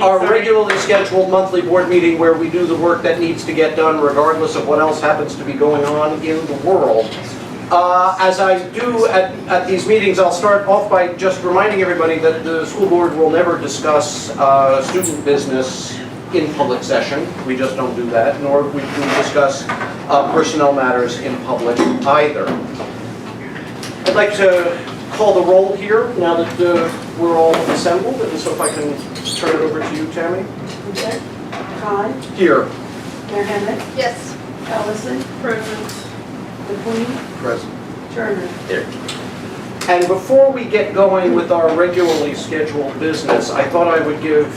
our regularly scheduled monthly board meeting where we do the work that needs to get done regardless of what else happens to be going on in the world. As I do at these meetings, I'll start off by just reminding everybody that the school board will never discuss student business in public session. We just don't do that, nor we discuss personnel matters in public either. I'd like to call the roll here now that we're all assembled, and so if I can turn it over to you, Tammy. Okay. Khan, Here. Mayor Hendrick, Yes. Ellison, Present. the Queen, Present. Turner. There. And before we get going with our regularly scheduled business, I thought I would give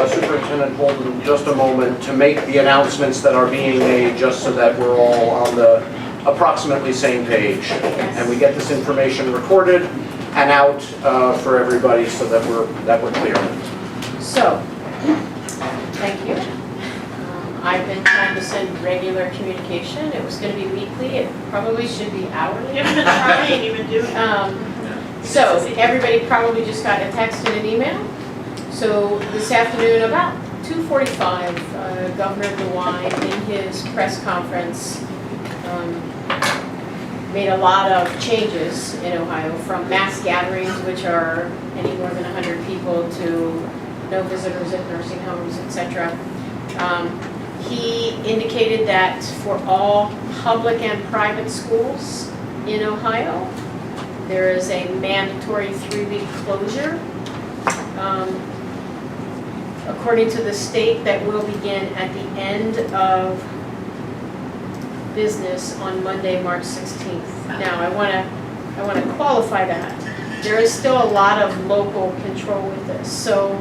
Superintendent Holden just a moment to make the announcements that are being made, just so that we're all on the approximately same page. Yes. And we get this information recorded and out for everybody so that we're clear. So, thank you. I've been trying to send regular communication. It was going to be weekly. It probably should be hourly. I've been trying, even doing So everybody probably just got a text and an email. So this afternoon, about 2:45, Governor DeWine in his press conference made a lot of changes in Ohio, from mass gatherings, which are any more than 100 people, to no visitors at nursing homes, etc. He indicated that for all public and private schools in Ohio, there is a mandatory 3-week closure. According to the state, that will begin at the end of business on Monday, March 16th. Now, I want to qualify that. There is still a lot of local control with this. So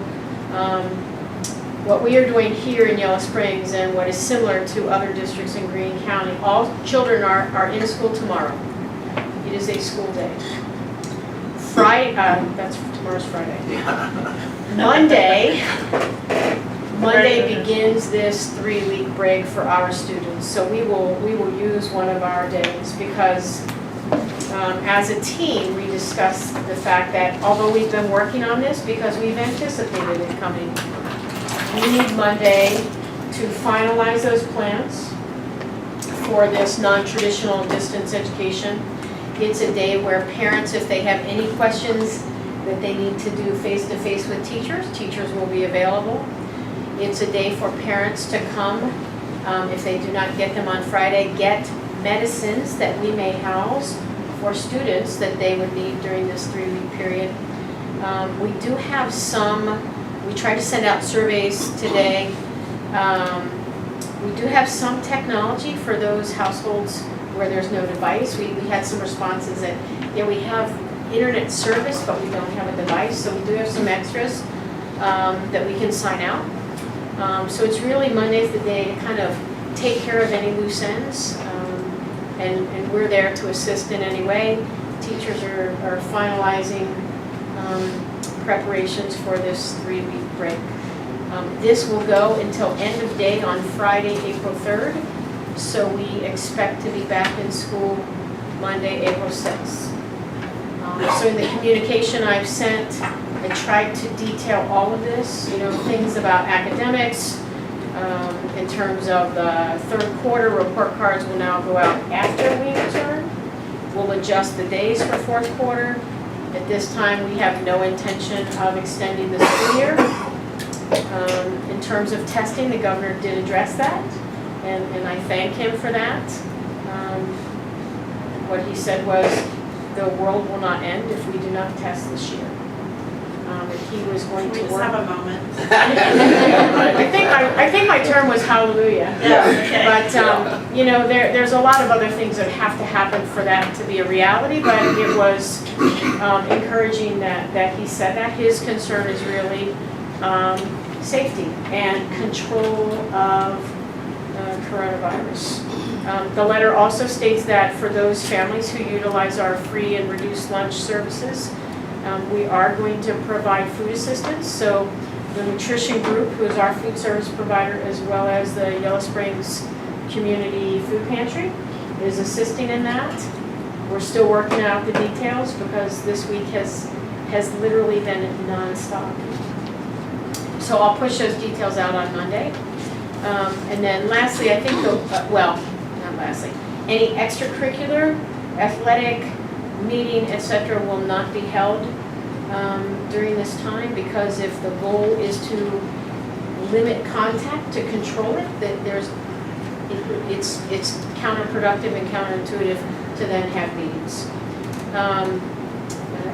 what we are doing here in Yellow Springs, and what is similar to other districts in Greene County, all children are in school tomorrow. It is a school day. Friday, tomorrow's Friday. Monday begins this 3-week break for our students. So we will use one of our days, because as a team, we discussed the fact that although we've been working on this because we've anticipated it coming, we need Monday to finalize those plans for this non-traditional distance education. It's a day where parents, if they have any questions that they need to do face-to-face with teachers will be available. It's a day for parents to come, if they do not get them on Friday, get medicines that we may house for students that they would need during this 3-week period. We do have we tried to send out surveys today. We do have some technology for those households where there's no device. We had some responses that, yeah, we have internet service, but we don't have a device, so we do have some extras that we can sign out. So it's really Monday's the day to kind of take care of any loose ends, and we're there to assist in any way. Teachers are finalizing preparations for this 3-week break. This will go until end of day on Friday, April 3rd. So we expect to be back in school Monday, April 6th. So in the communication I've sent, I tried to detail all of this, things about academics. In terms of the third quarter, report cards will now go out after we return. We'll adjust the days for fourth quarter. At this time, we have no intention of extending the school year. In terms of testing, the governor did address that, and I thank him for that. What he said was, the world will not end if we do not test this year. And he was going to work. Just have a moment. I think my term was hallelujah. Yeah, okay. But there's a lot of other things that have to happen for that to be a reality. But it was encouraging that he said that. His concern is really safety and control of coronavirus. The letter also states that for those families who utilize our free and reduced lunch services, we are going to provide food assistance. So the nutrition group, who is our food service provider, as well as the Yellow Springs Community Food Pantry, is assisting in that. We're still working out the details because this week has literally been nonstop. So I'll push those details out on Monday. And then lastly, I think, well, not lastly, any extracurricular, athletic, meeting, etc. will not be held during this time, because if the goal is to limit contact, to control it, that it's counterproductive and counterintuitive to then have meetings.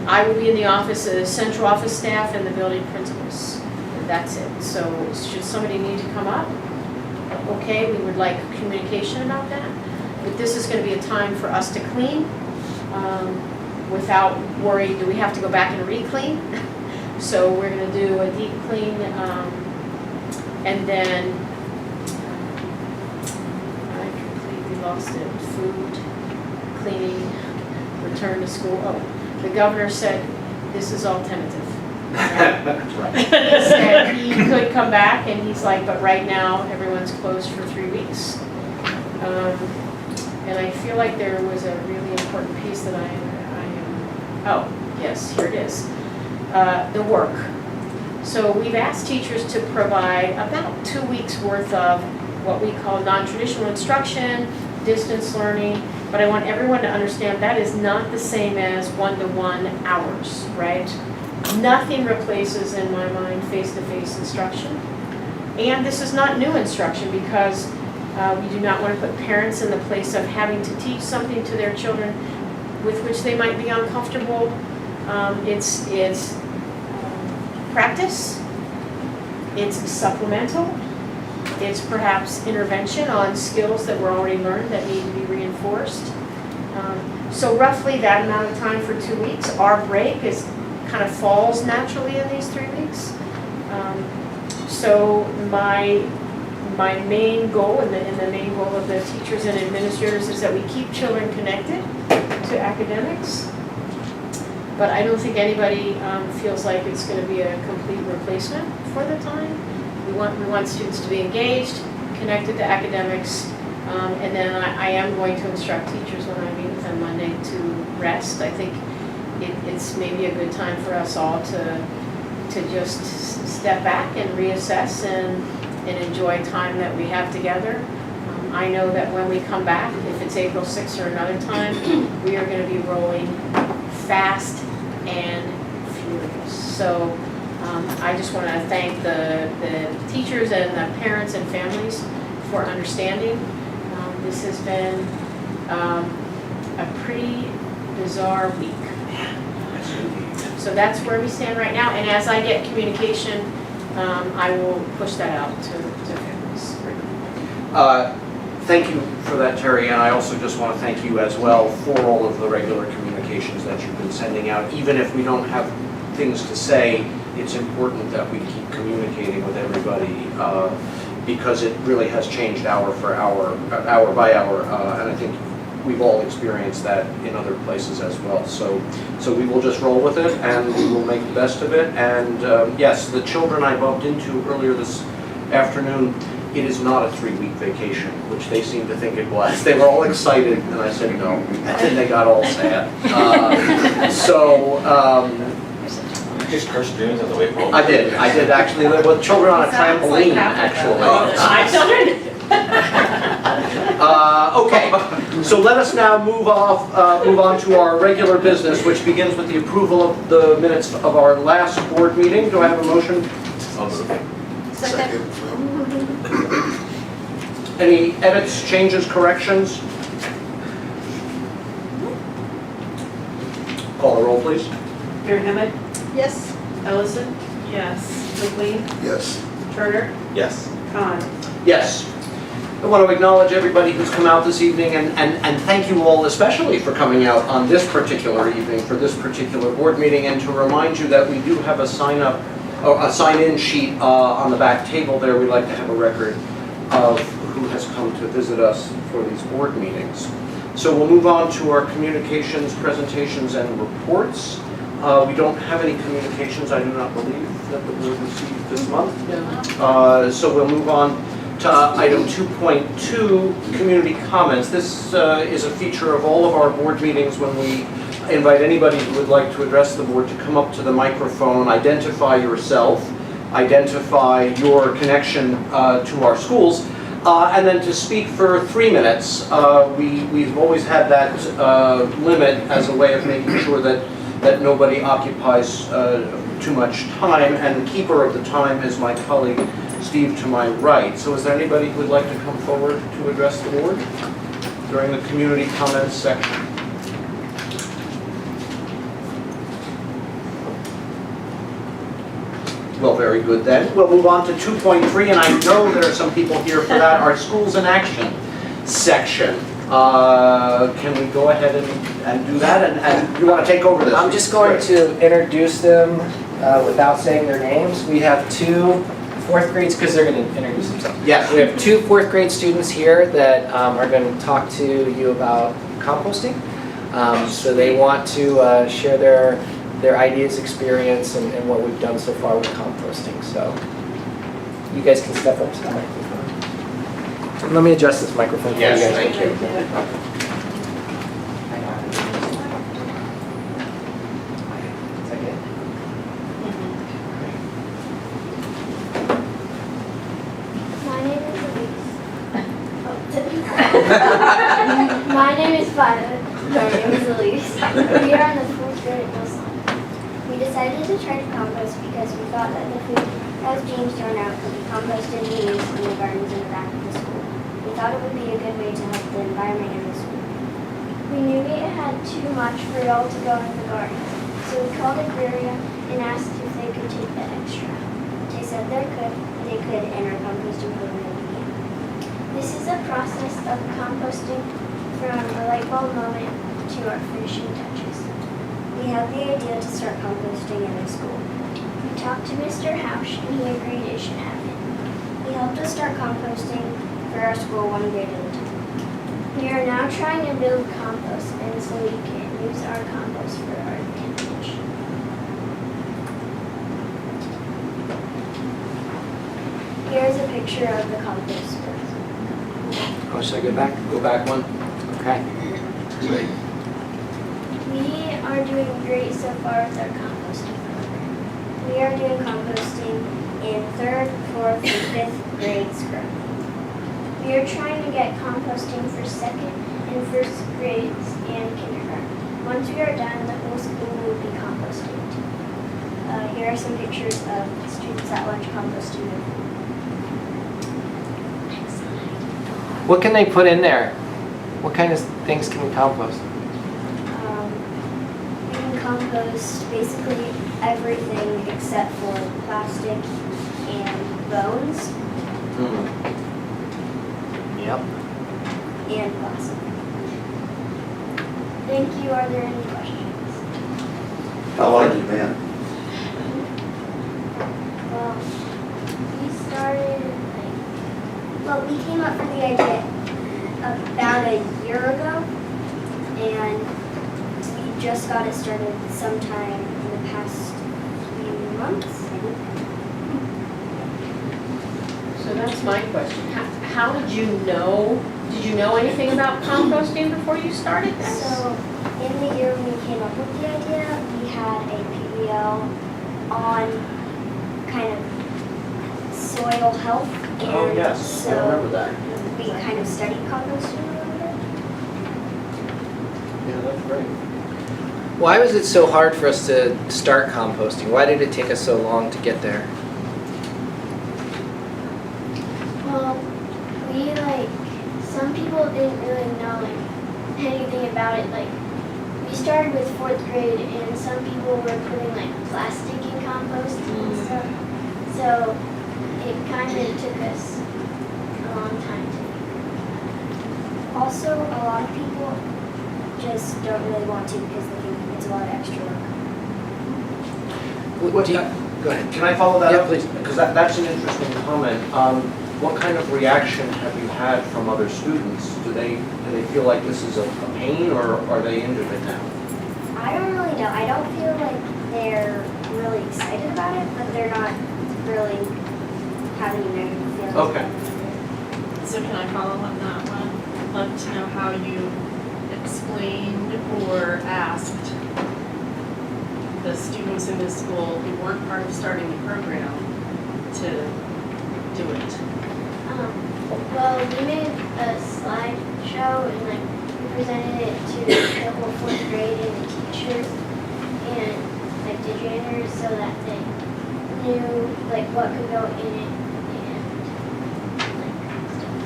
I will be in the office, central office staff and the building principals. That's it. So should somebody need to come up, okay, we would like communication about that. But this is going to be a time for us to clean without worry, do we have to go back and re-clean? So we're going to do a deep clean, and then I completely lost it. Food, cleaning, return to school. Oh, the governor said this is all tentative. That's right. He said he could come back, and he's like, but right now everyone's closed for 3 weeks. And I feel like there was a really important piece that I oh, yes, here it is. The work. So we've asked teachers to provide about 2 weeks worth of what we call non-traditional instruction, distance learning, but I want everyone to understand that is not the same as one-to-one hours, right? Nothing replaces, in my mind, face-to-face instruction. And this is not new instruction, because we do not want to put parents in the place of having to teach something to their children with which they might be uncomfortable. It's practice, it's supplemental, it's perhaps intervention on skills that were already learned that need to be reinforced. So roughly that amount of time for 2 weeks. Our break is kind of falls naturally in these 3 weeks. So my main goal and the main goal of the teachers and administrators is that we keep children connected to academics. But I don't think anybody feels like it's going to be a complete replacement for the time. We want students to be engaged, connected to academics, and then I am going to instruct teachers when I meet with them Monday to rest. I think it's maybe a good time for us all to just step back and reassess and enjoy time that we have together. I know that when we come back, if it's April 6th or another time, we are going to be rolling fast and furious. So I just want to thank the teachers and the parents and families for understanding. This has been a pretty bizarre week. So that's where we stand right now, and as I get communication, I will push that out to families. Thank you for that, Terry, and I also just want to thank you as well for all of the regular communications that you've been sending out. Even if we don't have things to say, it's important that we keep communicating with everybody, because it really has changed hour by hour, and I think we've all experienced that in other places as well. So we will just roll with it, and we will make the best of it. And yes, the children I bumped into earlier this afternoon, it is not a 3-week vacation, which they seemed to think it was. They were all excited, and I said no, and then they got all sad. You just cursed dreams on the way home. I did actually live with children on a trampoline, actually. Okay, so let us now move on to our regular business, which begins with the approval of the minutes of our last board meeting. Do I have a motion? Second. Any edits, changes, corrections? Call the roll, please. Mayor Hammond, Yes. Ellison, Yes. McLean, Yes. Turner, Yes. Khan. Yes. I want to acknowledge everybody who's come out this evening, and thank you all especially for coming out on this particular evening for this particular board meeting, and to remind you that we do have a sign-in sheet on the back table there. We'd like to have a record of who has come to visit us for these board meetings. So we'll move on to our communications, presentations, and reports. We don't have any communications, I do not believe, that the board received this month. So we'll move on to item 2.2, community comments. This is a feature of all of our board meetings when we invite anybody who would like to address the board to come up to the microphone, identify yourself, identify your connection to our schools, and then to speak for 3 minutes. We've always had that limit as a way of making sure that nobody occupies too much time, and the keeper of the time is my colleague Steve to my right. So is there anybody who would like to come forward to address the board during the community comments section? Well, very good then. We'll move on to 2.3, and I know there are some people here for that, our schools in action section. Can we go ahead and do that? And you want to take over this? I'm just going to introduce them without saying their names. We have 2 fourth grades, because they're going to introduce themselves. Yes. We have 2 fourth grade students here that are going to talk to you about composting. So they want to share their ideas, experience, and what we've done so far with composting. So you guys can step up to the microphone. Let me adjust this microphone for you guys. Yes, thank you. My name is Violet. My name is Elise. We are in the 4th grade at Wilson. We decided to try to compost because we thought that the food that was being thrown out could be composted and used in the gardens in the back of the school. We thought it would be a good way to help the environment in the school. We knew we had too much for it all to go in the garden, so we called Agraria and asked if they could take the extra. They said they could, and our composting program began. This is a process of composting from a light bulb moment to our finishing touches. We had the idea to start composting in the school. We talked to Mr. Hausch and he agreed it should happen. He helped us start composting for our school 1 grade at a time. We are now trying to build compost bins so we can use our compost for our advantage. Here's a picture of the compost bin. Oh, should I go back? Go back one. Okay. Great. We are doing great so far with our composting program. We are doing composting in 3rd, 4th, and 5th grades currently. We are trying to get composting for 2nd and 1st grades and kindergarten. Once we are done, the whole school will be composting. Here are some pictures of students at lunch composting their food. What can they put in there? What kind of things can we compost? We can compost basically everything except for plastic and bones Yep. and plastic. Thank you. Are there any questions? How long have you been? Well, we came up with the idea about a year ago, and we just got it started sometime in the past few months, I think. So that's my question. How did you know anything about composting before you started this? So, in the year when we came up with the idea, we had a PBL on kind of soil health. And Oh, yes, I remember that. we kind of studied composting a little bit. Yeah, that's great. Why was it so hard for us to start composting? Why did it take us so long to get there? Well, some people didn't really know anything about it. We started with 4th grade, and some people were putting plastic in compost and stuff. So it kind of took us a long time to figure it out. Also, a lot of people just don't really want to because they think it's a lot of extra work. What- Do you- Go ahead. Can I follow that Yeah, up? please. Because that's an interesting comment. What kind of reaction have you had from other students? Do they feel like this is a pain, or are they into it now? I don't really know. I don't feel like they're really excited about it, but they're not really having negative feelings. Okay. So can I follow on that one? I'd love to know how you explained or asked the students in this school who weren't part of starting the program to do it? Well, we made a slideshow and like we presented it to the whole 4th grade and the teachers and like the janitors so that they knew like what could go in it and like stuff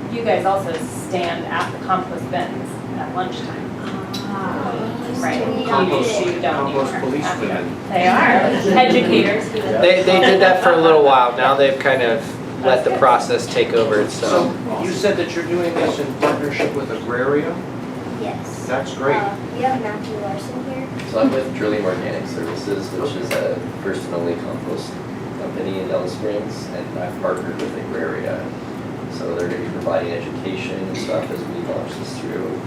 like You guys also stand at the compost bins at lunchtime, that. right? Compost- You don't compost anymore. policemen. They are educators. They did that for a little while. Now they've kind of let the process take over So itself. you said that you're doing this in partnership with Agraria? Yes. That's great. We have Matthew Larson here. So I'm with Trillium Organic Services, which is a first and only compost company in Alice Springs, and I've partnered with Agraria. So they're going to be providing education and stuff as we launch this through.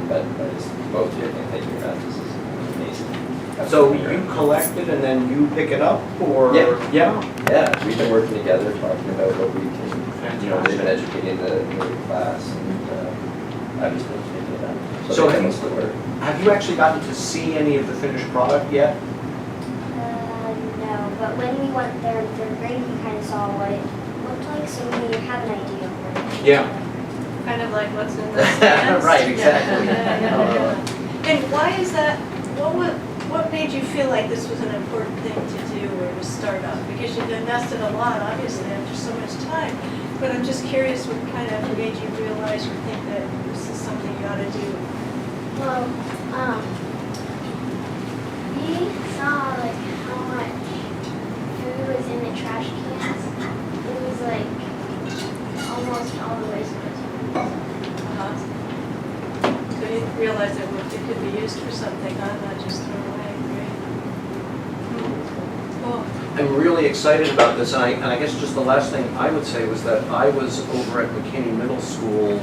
But I just spoke to you, I think, thank you, Matt, this is amazing. So you collect it and then you pick it up, or? Yeah. Yeah? Yeah, we've been working together, talking about what we can, they've been educating the class, and I've just been taking it up. So So they most of the work. Have you actually gotten to see any of the finished product yet? No, but when we went there in 3rd grade, we kind of saw what it looked like, so we have an idea of what it is. Yeah. Kind of like what's in the stands? Right, exactly. And why is that, what made you feel like this was an important thing to do or to start up? Because you've invested a lot, obviously, after so much time. But I'm just curious what kind of made you realize or think that this is something you ought to do? Well, we saw like how much food was in the trash cans. It was like almost all the waste was. So you realize that it could be used for something, not just thrown away, right? Cool. I'm really excited about this, and I guess just the last thing I would say was that I was over at McKinney Middle School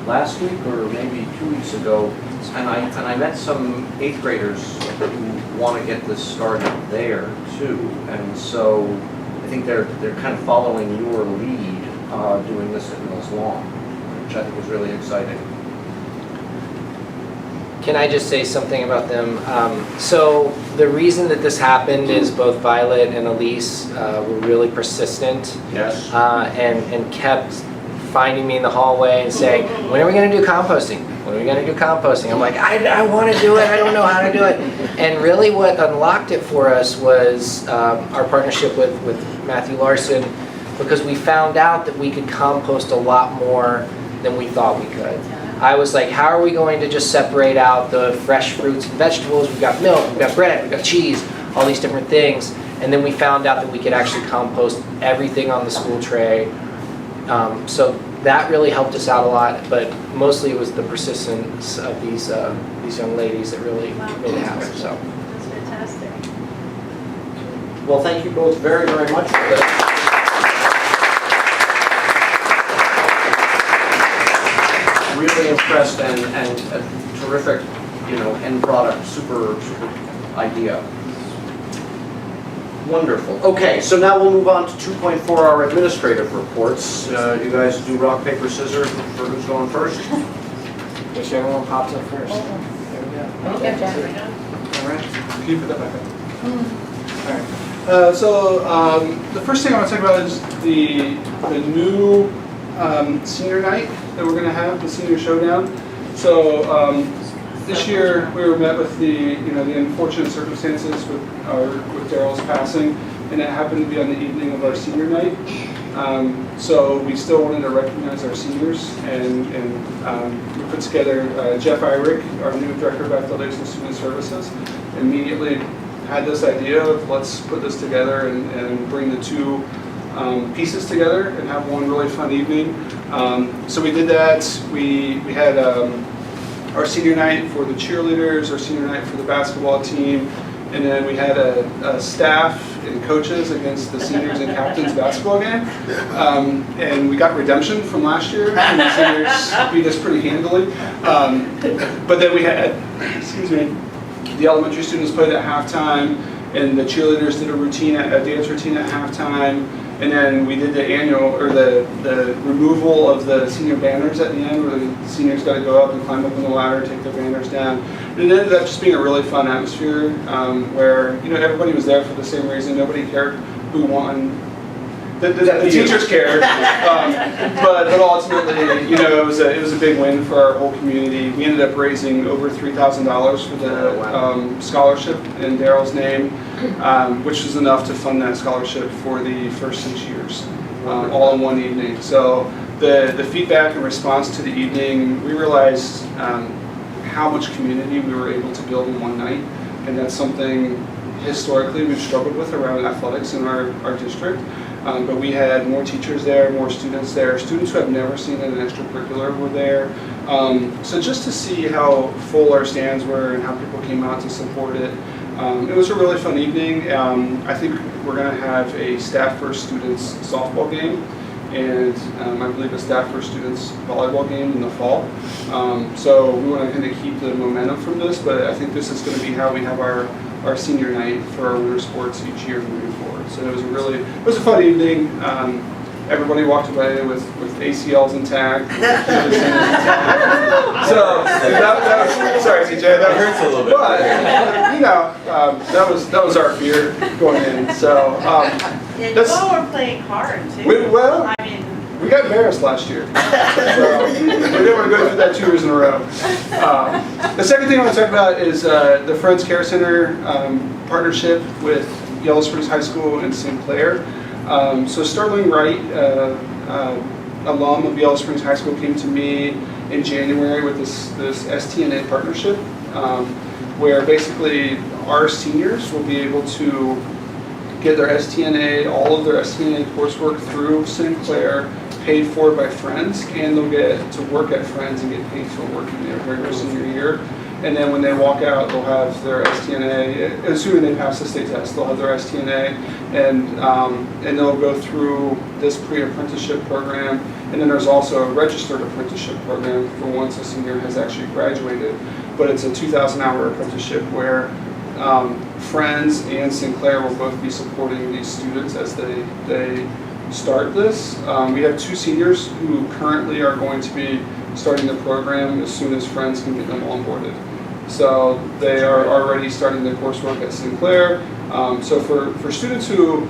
last week or maybe 2 weeks ago, and I met some 8th graders who want to get this started there too, and so I think they're kind of following your lead, doing this at Mills Lawn, which I think was really exciting. Can I just say something about them? So the reason that this happened is both Violet and Elise were really persistent Yes. and kept finding me in the hallway and saying, when are we going to do composting? When are we going to do composting? I'm like, I want to do it. I don't know how to do it. And really what unlocked it for us was our partnership with Matthew Larson, because we found out that we could compost a lot more than we thought we could. I was like, how are we going to just separate out the fresh fruits and vegetables? We've got milk, we've got bread, we've got cheese, all these different things. And then we found out that we could actually compost everything on the school tray. So that really helped us out a lot, but mostly it was the persistence of these young ladies that really made it happen. So. That's fantastic. Well, thank you both very, very much for this. Really impressed and a terrific, end product, super idea. Wonderful. Okay, so now we'll move on to 2.4, our administrative reports. You guys do rock, paper, scissors for who's going first? Make sure everyone pops up first. There we go. Thank you, Jeff. All right, can you put that back up? All right. The first thing I want to talk about is the new senior night that we're going to have, the senior showdown. So this year we were met with the unfortunate circumstances with Daryl's passing, and it happened to be on the evening of our senior night. So we still wanted to recognize our seniors, and we put together Jeff Irick, our new Director of Athletics and Student Services, immediately had this idea of let's put this together and bring the two pieces together and have one really fun evening. So we did that. We had our senior night for the cheerleaders, our senior night for the basketball team, and then we had a staff and coaches against the seniors and captains basketball game. And we got redemption from last year, and the seniors beat us pretty handily. But then we had, the elementary students played at halftime, and the cheerleaders did a dance routine at halftime. And then we did the the removal of the senior banners at the end, where the seniors got to go up and climb up on the ladder, take their banners down. it ended up just being a really fun atmosphere where everybody was there for the same reason. Nobody cared who won. The teachers cared, but ultimately, it was a big win for our whole community. We ended up raising over $3,000 for the scholarship in Daryl's name, which was enough to fund that scholarship for the first 6 years, all in one evening. So the feedback and response to the evening, we realized how much community we were able to build in one night, and that's something historically we've struggled with around athletics in our district. But we had more teachers there, more students there. Students who have never seen an extracurricular were there. So just to see how full our stands were and how people came out to support it, it was a really fun evening. I think we're going to have a staff first students softball game, and I believe a staff first students volleyball game in the fall. So we want to kind of keep the momentum from this, but I think this is going to be how we have our senior night for our winter sports each year moving forward. So it was a fun evening. Everybody walked away with ACLs intact. So that was, sorry CJ, that hurts a little bit. But that was our fear going in. So And you all were playing hard too. We got embarrassed last year, so we didn't want to go through that 2 years in a row. The second thing I want to talk about is the Friends Care Center partnership with Yellow Springs High School and Sinclair. So Sterling Wright, alum of Yellow Springs High School, came to me in January with this STNA partnership, where basically our seniors will be able to get their STNA, all of their STNA coursework through Sinclair, paid for by Friends, and they'll get to work at Friends and get paid for working there during their senior year. And then when they walk out, they'll have their STNA, assuming they pass the state test, they'll have their STNA, and they'll go through this pre-apprenticeship program. And then there's also a registered apprenticeship program for once a senior has actually graduated. But it's a 2,000-hour apprenticeship where Friends and Sinclair will both be supporting these students as they start this. We have 2 seniors who currently are going to be starting the program as soon as Friends can get them onboarded. So they are already starting their coursework at Sinclair. So for students who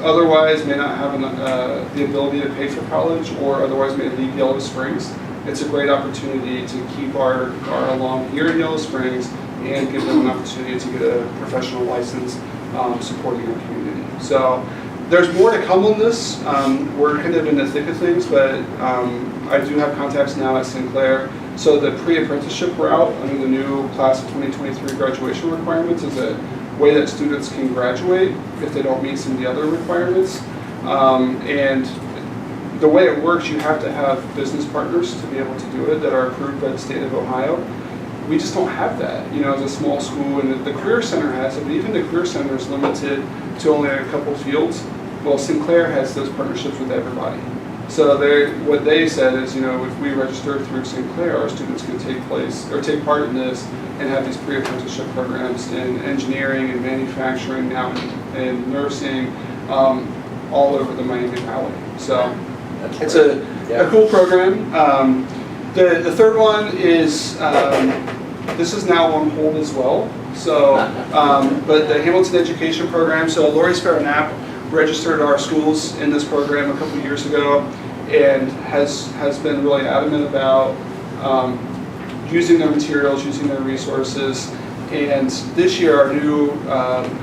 otherwise may not have the ability to pay for college or otherwise may leave Yellow Springs, it's a great opportunity to keep our alum here in Yellow Springs and give them an opportunity to get a professional license supporting our community. So there's more to come on this. We're kind of in the thick of things, but I do have contacts now at Sinclair. So the pre-apprenticeship route under the new class of 2023 graduation requirements is a way that students can graduate if they don't meet some of the other requirements. And the way it works, you have to have business partners to be able to do it that are approved by the state of Ohio. We just don't have that, as a small school, and the Career Center has it, but even the Career Center is limited to only a couple fields. Well, Sinclair has those partnerships with everybody. So what they said is, if we register through Sinclair, our students can take part in this and have these pre-apprenticeship programs in engineering and manufacturing now and nursing all over the Miami Valley. So it's a cool program. The third one is, this is now on hold as well. So, but the Hamilton Education Program, so Lori Sparrow-Knapp registered our schools in this program a couple years ago and has been really adamant about using their materials, using their resources. And this year, our new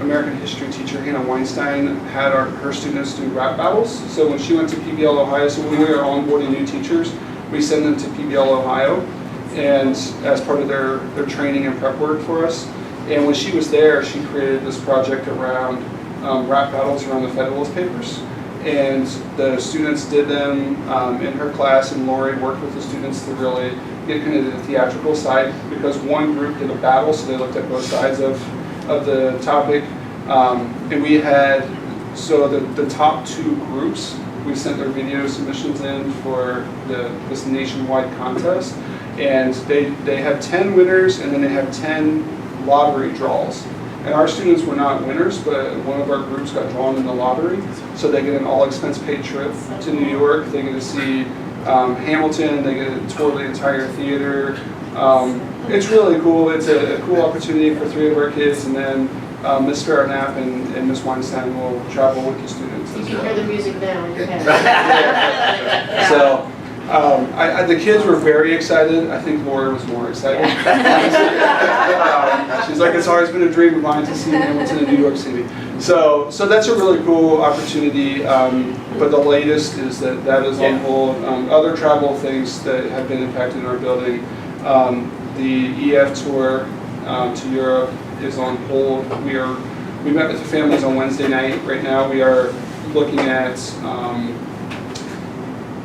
American history teacher, Hannah Weinstein, had her students do rap battles. So when she went to PBL Ohio, so when we are onboarding new teachers, we send them to PBL Ohio, and as part of their training and prep work for us. And when she was there, she created this project around rap battles around the Federalist Papers. And the students did them in her class, and Lori worked with the students to really get kind of the theatrical side, because one group did a battle, so they looked at both sides of the topic. And we had, so the top 2 groups, we sent their video submissions in for this nationwide contest. And they have 10 winners, and then they have 10 lottery draws. And our students were not winners, but one of our groups got drawn in the lottery. So they get an all-expense-paid trip to New York. They get to see Hamilton. They get to tour the entire theater. It's really cool. It's a cool opportunity for 3 of our kids, and then Mr. Arnap and Ms. Weinstein will travel with the students You as can well. hear the music now in your head. So, the kids were very excited. I think Laura was more excited. She's like, it's always been a dream of mine to see Hamilton in New York City. So that's a really cool opportunity. But the latest is that is on hold. Other travel things that have been impacted in our building. The EF tour to Europe is on hold. We met with the families on Wednesday night. Right now we are looking at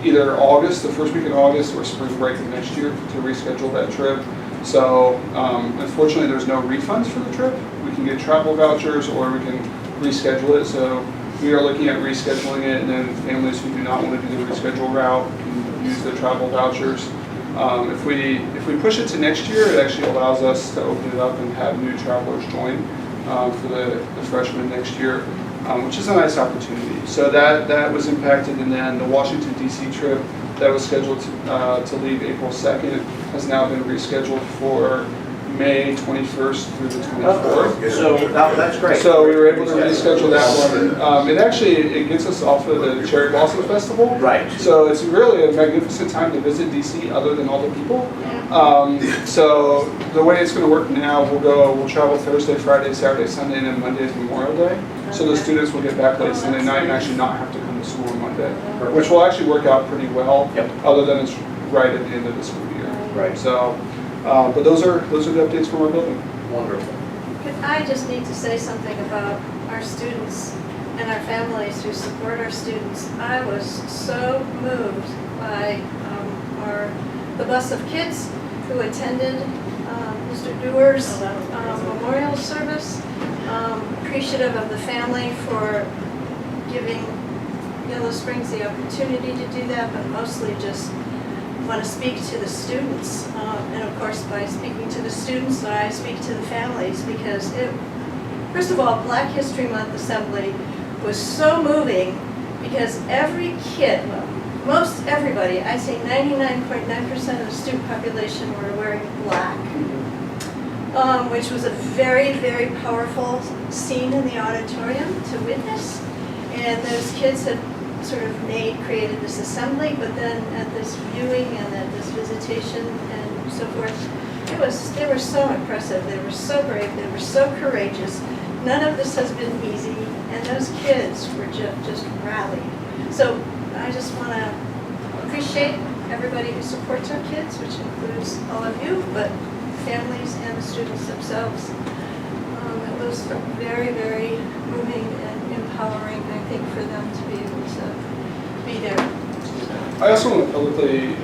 either August, the first week in August, or spring break of next year to reschedule that trip. So unfortunately there's no refunds for the trip. We can get travel vouchers or we can reschedule it. So we are looking at rescheduling it, and then families who do not want to do the reschedule route can use the travel vouchers. If we push it to next year, it actually allows us to open it up and have new travelers join for the freshmen next year, which is a nice opportunity. So that was impacted, and then the Washington DC trip that was scheduled to leave April 2nd has now been rescheduled for May 21st through the 24th. So that's great. So we were able to reschedule that one. It gets us off of the Cherry Blossom Festival. Right. So it's really a magnificent time to visit DC other than all the people. So the way it's going to work now, we'll travel Thursday, Friday, Saturday, Sunday, and then Monday is Memorial Day. So the students will get back late Sunday night and actually not have to come to school on Monday, which will actually work out pretty well, other than it's right at the end of the school year. Right. So, but those are the updates from our building. Wonderful. I just need to say something about our students and our families who support our students. I was so moved by the bus of kids who attended Mr. Dewar's memorial service. Appreciative of the family for giving Yellow Springs the opportunity to do that, but mostly just want to speak to the students. And of course, by speaking to the students, I speak to the families, because first of all, Black History Month Assembly was so moving, because every kid, well, most everybody, I say 99.9% of the student population were wearing black, which was a very, very powerful scene in the auditorium to witness. And those kids had sort of created this assembly, but then at this viewing and at this visitation and so forth, they were so impressive, they were so brave, they were so courageous. None of this has been easy, and those kids were just rallied. So I just want to appreciate everybody who supports our kids, which includes all of you, but families and the students themselves. It was very, very moving and empowering, I think, for them to be able to be there. I also want to publicly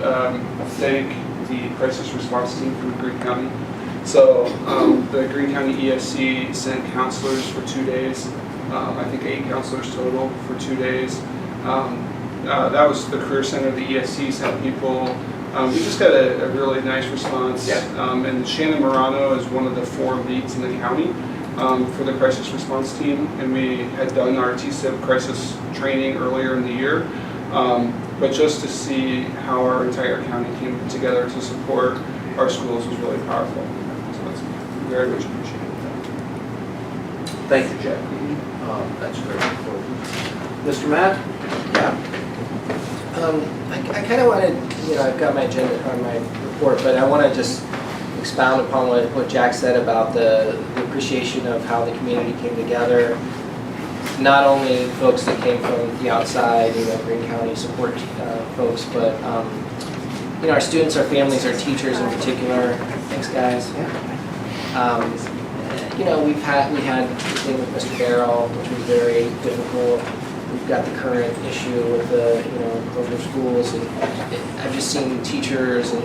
thank the crisis response team from Greene County. So the Greene County ESC sent counselors for 2 days. I think 8 counselors total for 2 days. That was the Career Center of the ESC sent people. We just got a really nice response. And Shannon Morano is one of the 4 leads in the county for the crisis response team. And we had done our TSIP crisis training earlier in the year. But just to see how our entire county came together to support our schools was really powerful. So that's very much appreciated. Thank you, Jack. That's great. Mr. Matt? I kind of wanted, I've got my agenda on my report, but I want to just expound upon what Jack said about the appreciation of how the community came together. Not only folks that came from the outside, Greene County support folks, but our students, our families, our teachers in particular. Thanks, guys. We had the thing with Mr. Barrel, which was very difficult. We've got the current issue with the closure of schools, and I've just seen teachers and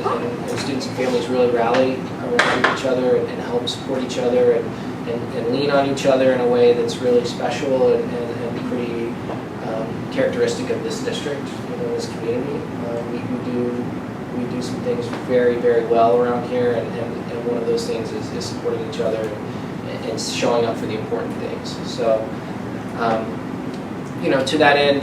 students and families really rally around each other and help support each other and lean on each other in a way that's really special and pretty characteristic of this district, this community. We do some things very, very well around here, and one of those things is supporting each other and showing up for the important things. So, to that end,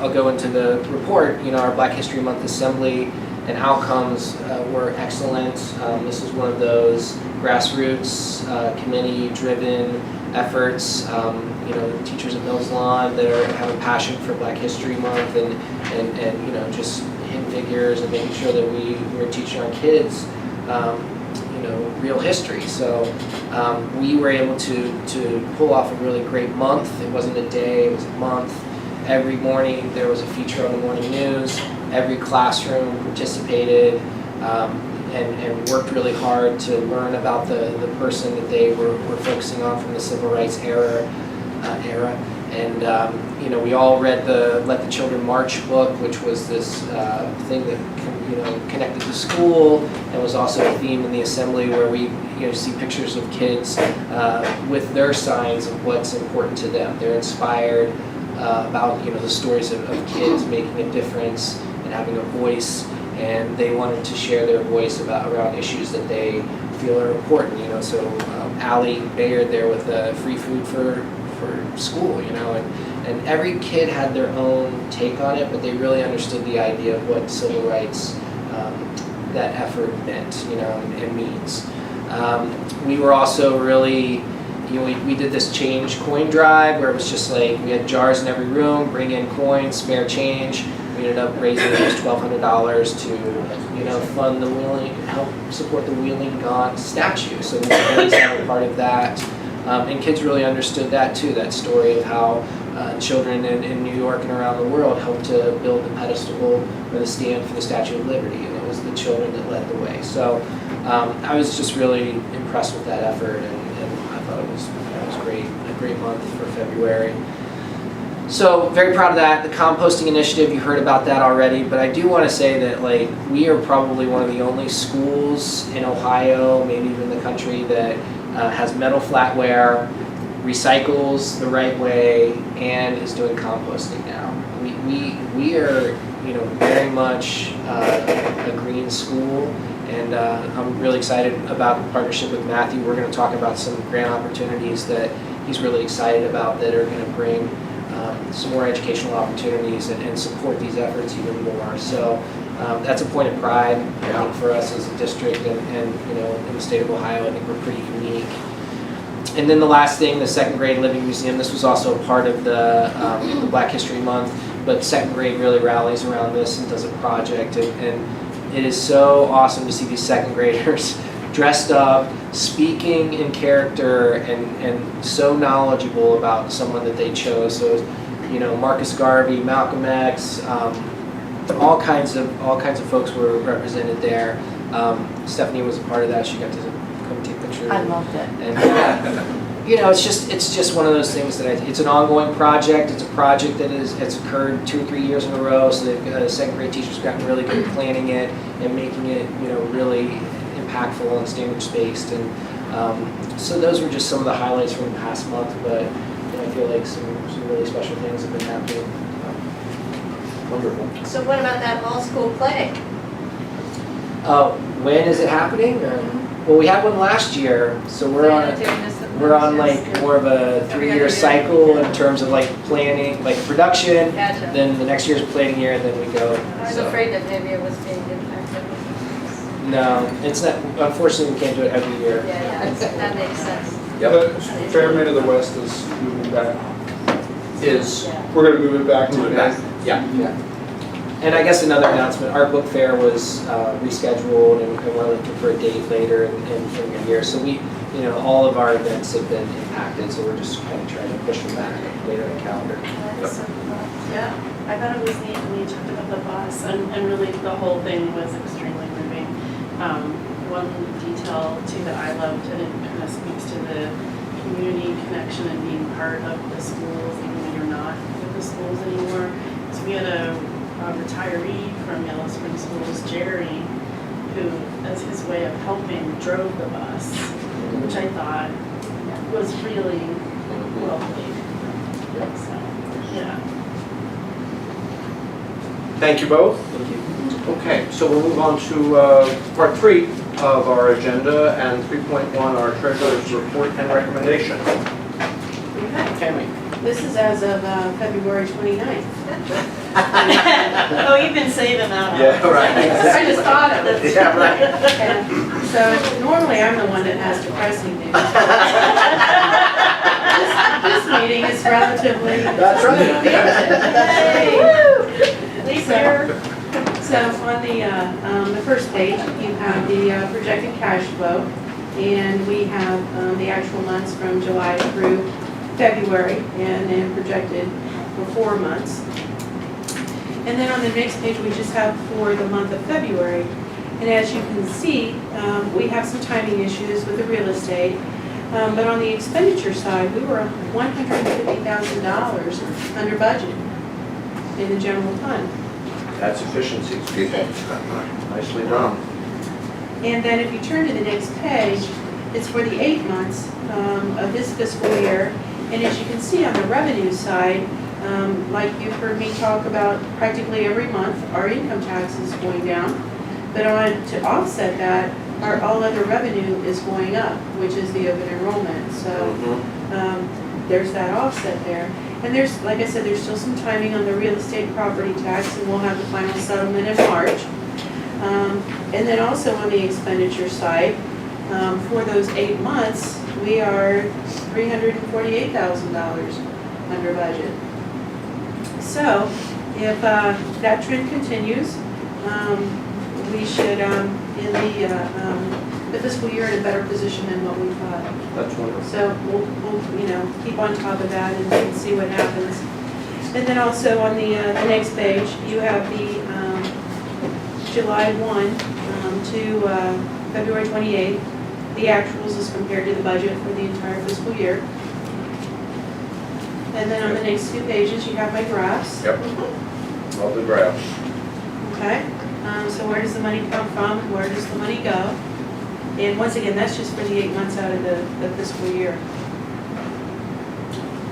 I'll go into the report. Our Black History Month Assembly and outcomes were excellent. This is one of those grassroots, committee-driven efforts. Teachers at Mills Lawn that have a passion for Black History Month and just hidden figures and making sure that we're teaching our kids real history. So we were able to pull off a really great month. It wasn't a day, it was a month. Every morning there was a feature on the morning news. Every classroom participated and worked really hard to learn about the person that they were focusing on from the Civil Rights era. And we all read the Let the Children March book, which was this thing that connected to school, and was also a theme in the assembly where we see pictures of kids with their signs of what's important to them. They're inspired about the stories of kids making a difference and having a voice, and they wanted to share their voice around issues that they feel are important. So Allie Bayard there with free food for school, and every kid had their own take on it, but they really understood the idea of what civil rights, that effort meant, and means. We were also really, we did this change coin drive where it was just like we had jars in every room, bring in coins, spare change. We ended up raising almost $1,200 to, fund help support the Wheeling Gaunt statue. So we always had a part of that. And kids really understood that too, that story of how children in New York and around the world helped to build the pedestal or the stand for the Statue of Liberty, and it was the children that led the way. So I was just really impressed with that effort, and I thought it was great, a great month for February. So very proud of that. The composting initiative, you heard about that already, but I do want to say that we are probably one of the only schools in Ohio, maybe even the country, that has metal flatware, recycles the right way, and is doing composting now. We are very much a green school, and I'm really excited about the partnership with Matthew. We're going to talk about some grant opportunities that he's really excited about that are going to bring some more educational opportunities and support these efforts even more. So that's a point of pride, I think, for us as a district and in the state of Ohio. I think we're pretty unique. And then the last thing, the second grade Living Museum. This was also a part of the Black History Month, but second grade really rallies around this and does a project. And it is so awesome to see these second graders dressed up, speaking in character, and so knowledgeable about someone that they chose. So, Marcus Garvey, Malcolm X, all kinds of folks were represented there. Stephanie was a part of that. She got to come take pictures. I loved it. And it's just one of those things that it's an ongoing project. It's a project that it's occurred 2 or 3 years in a row. So the second grade teachers have gotten really good at planning it and making it really impactful and standards-based, and so those were just some of the highlights from the past month. But I feel like some really special things have been happening. Wonderful. So what about that all-school play? When is it happening? Well, we had one last year, so we're on more of a 3-year cycle in terms of planning, production. Gotcha. Then the next year's planning year, and then we go. I was afraid that maybe it was being impacted. No, it's not. Unfortunately, we can't do it every year. Yeah, that makes sense. The Fairmade of the West is moving back. We're going to move it back to Move it May. back. Yeah. And I guess another announcement, our book fair was rescheduled, and we're looking for a date later in the year. So we, all of our events have been impacted, so we're just kind of trying to push them back later in the calendar. Yeah, I thought it was neat when you talked about the bus, and really the whole thing was extremely moving. One detail too that I loved, and it kind of speaks to the community connection and being part of the schools, even when you're not with the schools anymore. So we had a retiree from Yellow Spring Schools, Jerry, who, as his way of helping, drove the bus, which I thought was really well played. So, yeah. Thank you both. Thank you. Okay, so we'll move on to part 3 of our agenda, and 3.1, our treasurer's report and recommendation. Tammy. This is as of February 29th. Oh, you've been saving that. Yeah, right. I just thought of it. Yeah, right. Yeah. So normally I'm the one that has depressing news. This meeting is relatively. That's right. Yay. Lisa. So on the first page, you have the projected cash flow, and we have the actual months from July through February, and then projected for 4 months. And then on the next page, we just have for the month of February. And as you can see, we have some timing issues with the real estate. But on the expenditure side, we were $150,000 under budget in the general fund. That's efficiencies, people. Nicely done. And then if you turn to the next page, it's for the 8 months of this fiscal year. And as you can see on the revenue side, like you've heard me talk about practically every month, our income tax is going down. But to offset that, our all other revenue is going up, which is the open enrollment. So there's that offset there. And there's, like I said, there's still some timing on the real estate property tax, and we'll have the final settlement in March. And then also on the expenditure side, for those 8 months, we are $348,000 under budget. So if that trend continues, we should, in the fiscal year, in a better position than what we thought. That's wonderful. So we'll keep on top of that and see what happens. And then also on the next page, you have the July 1 to February 28th, the actuals as compared to the budget for the entire fiscal year. And then on the next 2 pages, you have my graphs. Yep. Love the graph. Okay, so where does the money come from, and where does the money go? And once again, that's just for the 8 months out of the fiscal year.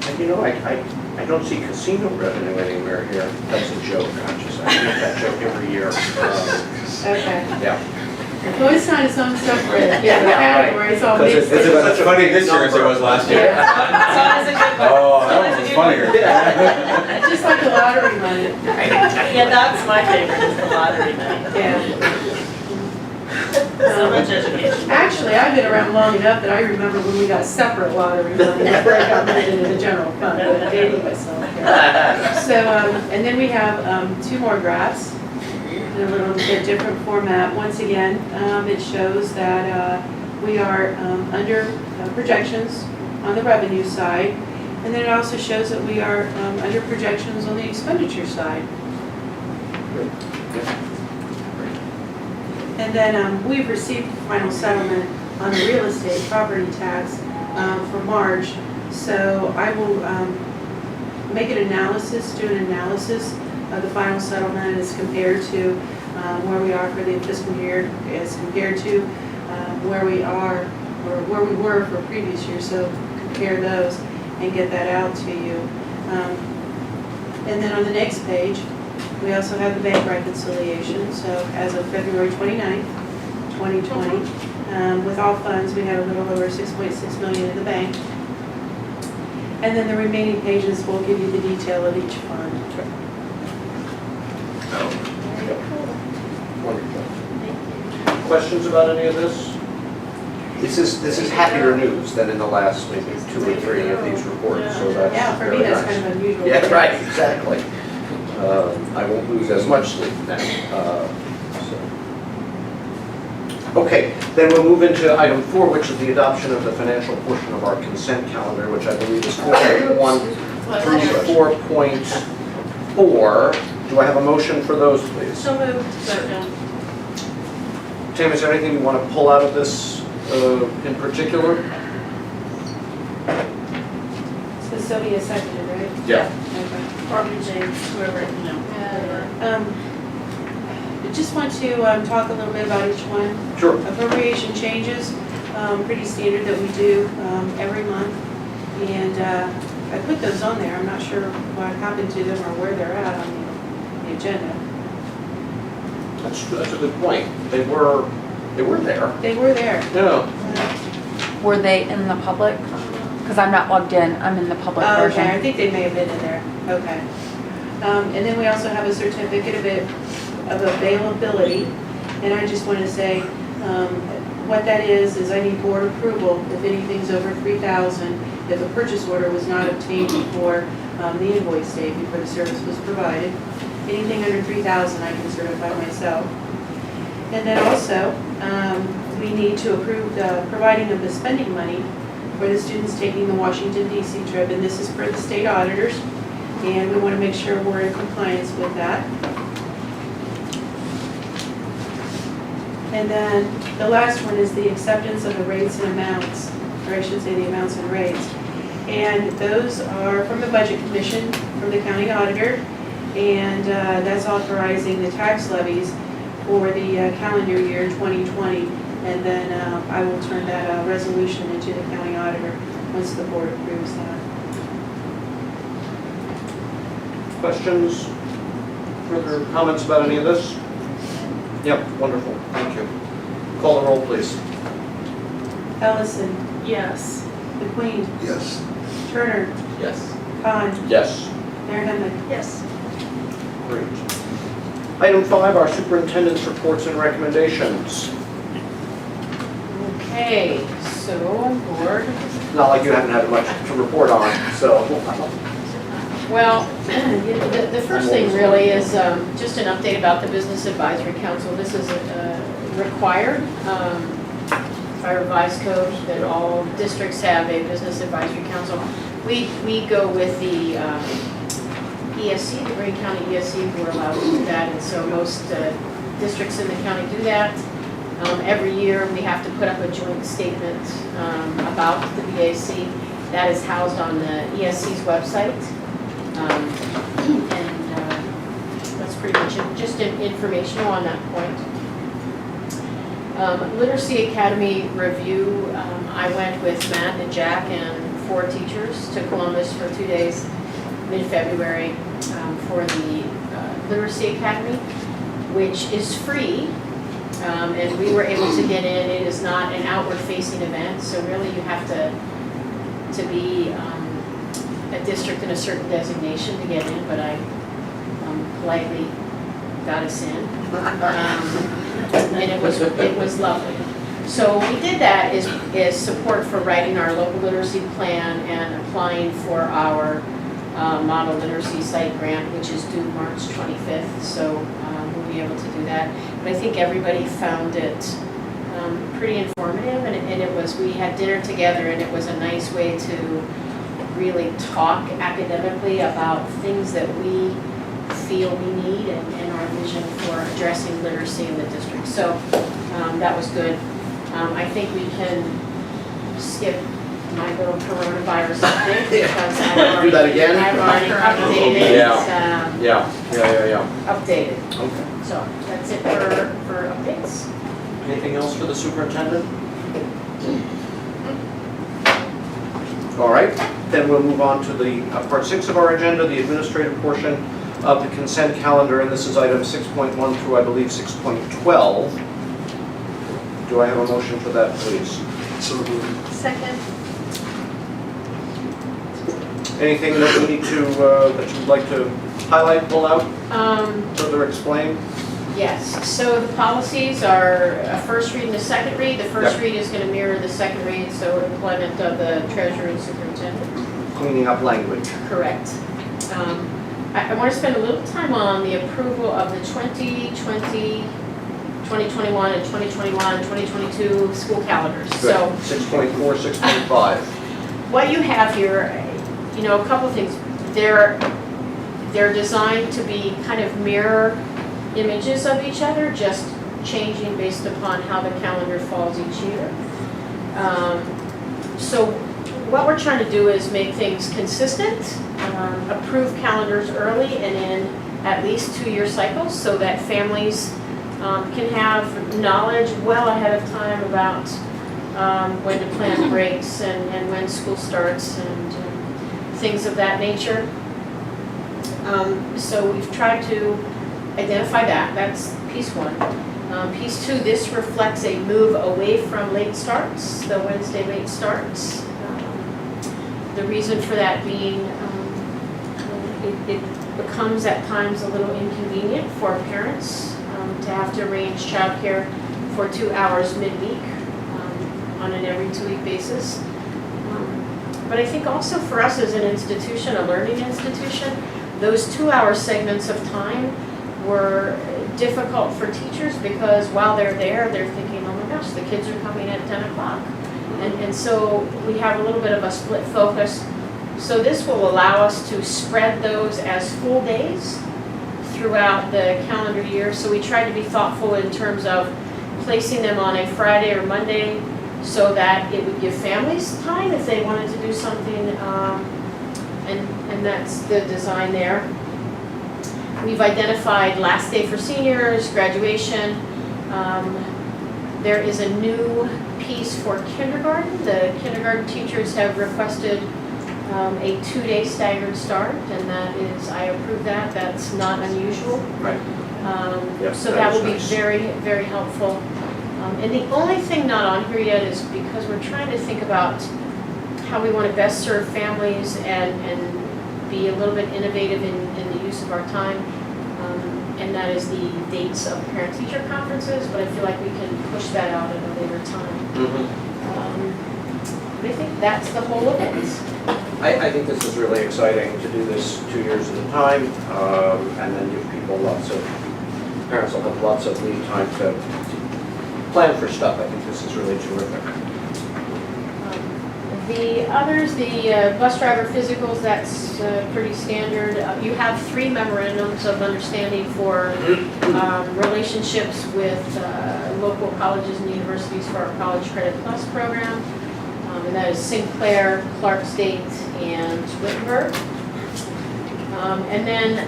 And you know, I don't see casino revenue anywhere here. That's a joke, I make that joke every year. Okay. Yeah. Well, it's not its own separate Yeah, right. category, it's all Because mixed. it's in. about It's funny this year as it was last year. It's a good one. Oh, that one was funnier. Just like the lottery money. Yeah, that's my favorite, is the lottery money. Yeah. So much education. Actually, I've been around long enough that I remember when we got separate lottery money before it got moved into the general fund. But dating myself here. So, and then we have 2 more graphs in a little bit different format. Once again, it shows that we are under projections on the revenue side, and then it also shows that we are under projections on the expenditure side. And then we've received final settlement on the real estate property tax for March. So I will make an analysis, do an analysis of the final settlement as compared to where we are for the fiscal year, as compared to where we are, or where we were for previous years. So compare those and get that out to you. And then on the next page, we also have the bank reconciliation. So as of February 29th, 2020, with all funds, we had a little over 6.6 million in the bank. And then the remaining pages will give you the detail of each fund. Wonderful. Questions about any of this? This is happier news than in the last maybe 2 or 3 of these reports, so that's Yeah, for me, very that's nice. kind of unusual. Yeah, right, exactly. I won't lose as much sleep now. Okay, then we'll move into item 4, which is the adoption of the financial portion of our consent calendar, which I believe is 4.1 through 4.4. Do I have a motion for those, please? So moved. Second. Tim, is there anything you want to pull out of this in particular? So Sylvia seconded, right? Yeah. Okay. Or James, whoever, whatever. I just want to talk a little bit about each one. Sure. Appropriation changes, pretty standard that we do every month. And I put those on there. I'm not sure what happened to them or where they're at on the agenda. That's a good point. They were there. They were there. Yeah. Were they in the public because I'm not logged in, I'm in the public Oh, version. okay, I think they may have been in there, okay. And then we also have a certificate of availability, and I just want to say, what that is I need board approval if anything's over 3,000, if a purchase order was not obtained before the invoice date, before the service was provided. Anything under 3,000 I can certify myself. And then also, we need to approve the providing of the spending money for the students taking the Washington DC trip, and this is for the state auditors, and we want to make sure we're in compliance with that. And then the last one is the acceptance of the rates and amounts, or I should say the amounts and rates. And those are from the Budget Commission, from the county auditor, and that's authorizing the tax levies for the calendar year 2020. And then I will turn that resolution into the county auditor once the board approves that. Questions? Further comments about any of this? Yep, wonderful, thank you. Call the roll, please. Ellison, Yes. McQueen, Yes. Turner, Yes. Khan, Yes. Mayor Hemmett. Yes. Great. Item 5, our superintendent's reports and recommendations. Okay, so board. Not like you haven't had much to report on, so. Well, the first thing really is just an update about the Business Advisory Council. This is required by revised code that all districts have a Business Advisory Council. We go with the ESC, the Green County ESC, who are allowed to do that, and so most districts in the county do that. Every year, we have to put up a joint statement about the BAC. That is housed on the ESC's website. That's pretty much it, just informational on that point. Literacy Academy review, I went with Matt and Jack and 4 teachers to Columbus for 2 days, mid-February, for the Literacy Academy, which is free, and we were able to get in. It is not an outward-facing event, so really you have to be a district in a certain designation to get in, but I politely got us in. And it was lovely. So we did that is support for writing our local literacy plan and applying for our model literacy site grant, which is due March 25th. So we'll be able to do that. But I think everybody found it pretty informative, and it was, we had dinner together, and it was a nice way to really talk academically about things that we feel we need and our vision for addressing literacy in the district. So that was good. I think we can skip my little coronavirus update because I've already, Do that again? I've already updated. Yeah. Updated. Okay. So that's it for updates. Anything else for the superintendent? All right, then we'll move on to the part 6 of our agenda, the administrative portion of the consent calendar, and this is item 6.1 through, I believe, 6.12. Do I have a motion for that, please? Second. Anything that we need to, that you'd like to highlight, pull out, further explain? Yes, so the policies are a first read and a second read. The first Yep. read is going to mirror the second read, so employment of the treasurer and superintendent. Cleaning up language. Correct. I want to spend a little time on the approval of the 2020, 2021, and 2022 school calendars. Good. So 6.4, 6.5. what you have here, you know, a couple things. They're designed to be kind of mirror images of each other, just changing based upon how the calendar falls each year. So what we're trying to do is make things consistent, approve calendars early and in at least 2-year cycles so that families can have knowledge well ahead of time about when to plan breaks and when school starts and things of that nature. So we've tried to identify that. That's piece 1. Piece 2, this reflects a move away from late starts, the Wednesday late starts. The reason for that being, it becomes at times a little inconvenient for parents to have to arrange childcare for 2 hours midweek on an every 2-week basis. But I think also for us as an institution, a learning institution, those 2-hour segments of time were difficult for teachers because while they're there, they're thinking, oh my gosh, the kids are coming at 10 o'clock. And so we have a little bit of a split focus. So this will allow us to spread those as full days throughout the calendar year. So we try to be thoughtful in terms of placing them on a Friday or Monday so that it would give families time if they wanted to do something, and that's the design there. We've identified last day for seniors, graduation. There is a new piece for kindergarten. The kindergarten teachers have requested a 2-day staggered start, and that is, I approve that. That's not unusual. Right. Yep, So that will be nice. very, very helpful. And the only thing not on here yet is because we're trying to think about how we want to best serve families and be a little bit innovative in the use of our time. And that is the dates of parent-teacher conferences, but I feel like we can push that out at a later time. But I think that's the whole of it. I think this is really exciting to do this 2 years at a time, and then give people parents will have lots of lead time to plan for stuff. I think this is really terrific. The others, the bus driver physicals, that's pretty standard. You have 3 memorandums of understanding for relationships with local colleges and universities for our College Credit Plus program. And that is Sinclair, Clark State, and Wittenberg. And then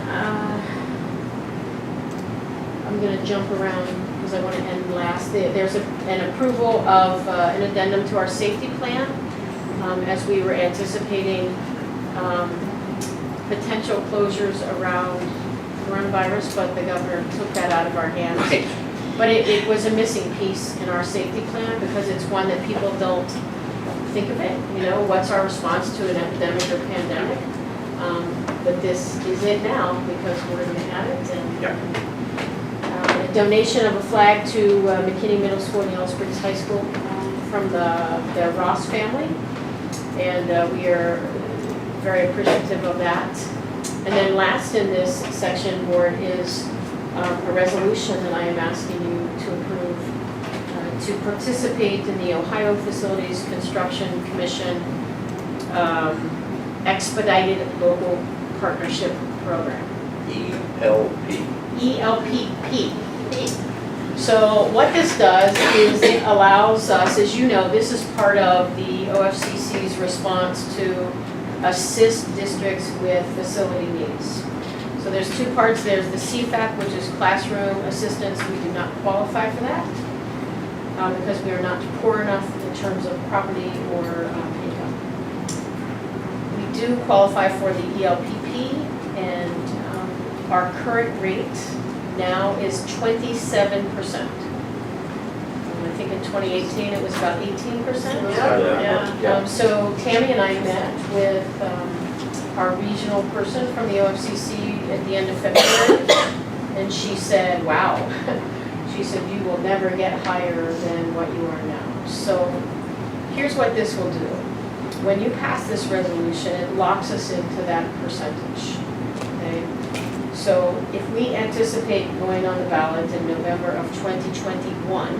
I'm going to jump around because I want to end last. There's an approval of an addendum to our safety plan. As we were anticipating potential closures around coronavirus, but the governor took that out of our hands. Right. But it was a missing piece in our safety plan because it's one that people don't think of it. You know, what's our response to an epidemic or pandemic? But this is it now because we're going to have it. And a donation of a flag to McKinney Middle School and Yellow Springs High School from the Ross family. And we are very appreciative of that. And then last in this section, board, is a resolution that I am asking you to approve to participate in the Ohio Facilities Construction Commission Expedited Local Partnership Program. ELP. ELPP. So what this does is it allows us, as you know, this is part of the OFCC's response to assist districts with facility needs. So there's 2 parts. There's the CFAC, which is classroom assistance. We do not qualify for that because we are not poor enough in terms of property or income. We do qualify for the ELPP, and our current rate now is 27%. I think in 2018 it was about 18%. Yeah. So Tammy and I met with our regional person from the OFCC at the end of February, and she said, wow. She said, you will never get higher than what you are now. So here's what this will do. When you pass this resolution, it locks us into that percentage. Okay? So if we anticipate going on the ballot in November of 2021,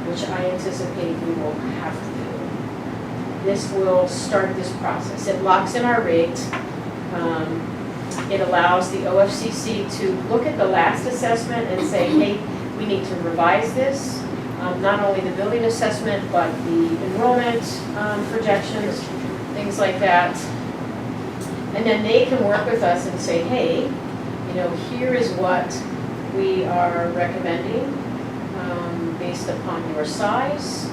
which I anticipate we will have to do, this will start this process. It locks in our rate. It allows the OFCC to look at the last assessment and say, hey, we need to revise this. Not only the building assessment, but the enrollment projections, things like that. And then they can work with us and say, hey, you know, here is what we are recommending based upon your size,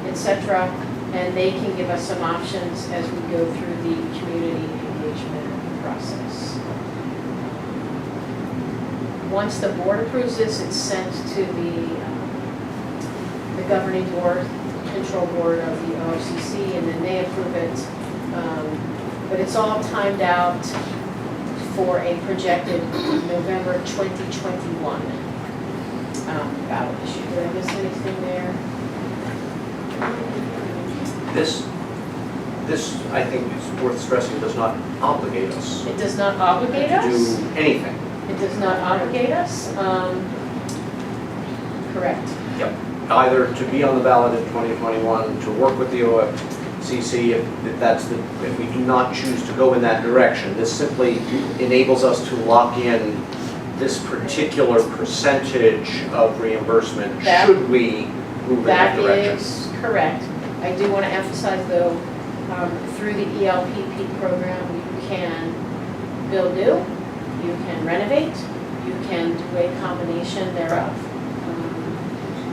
etc. And they can give us some options as we go through the community engagement process. Once the board approves this, it's sent to the governing board, control board of the OFCC, and then they approve it. But it's all timed out for a projected November 2021 ballot issue. Did I miss anything there? This, I think, is worth stressing, does not obligate us It does not obligate to us. do anything. It does not obligate us. Correct. Either to be on the ballot in 2021, to work with the OFCC, if we do not choose to go in that direction. This simply enables us to lock in this particular percentage of reimbursement, That- should we move in that That direction. is correct. I do want to emphasize though, through the ELPP program, you can build new, you can renovate, you can do a combination thereof.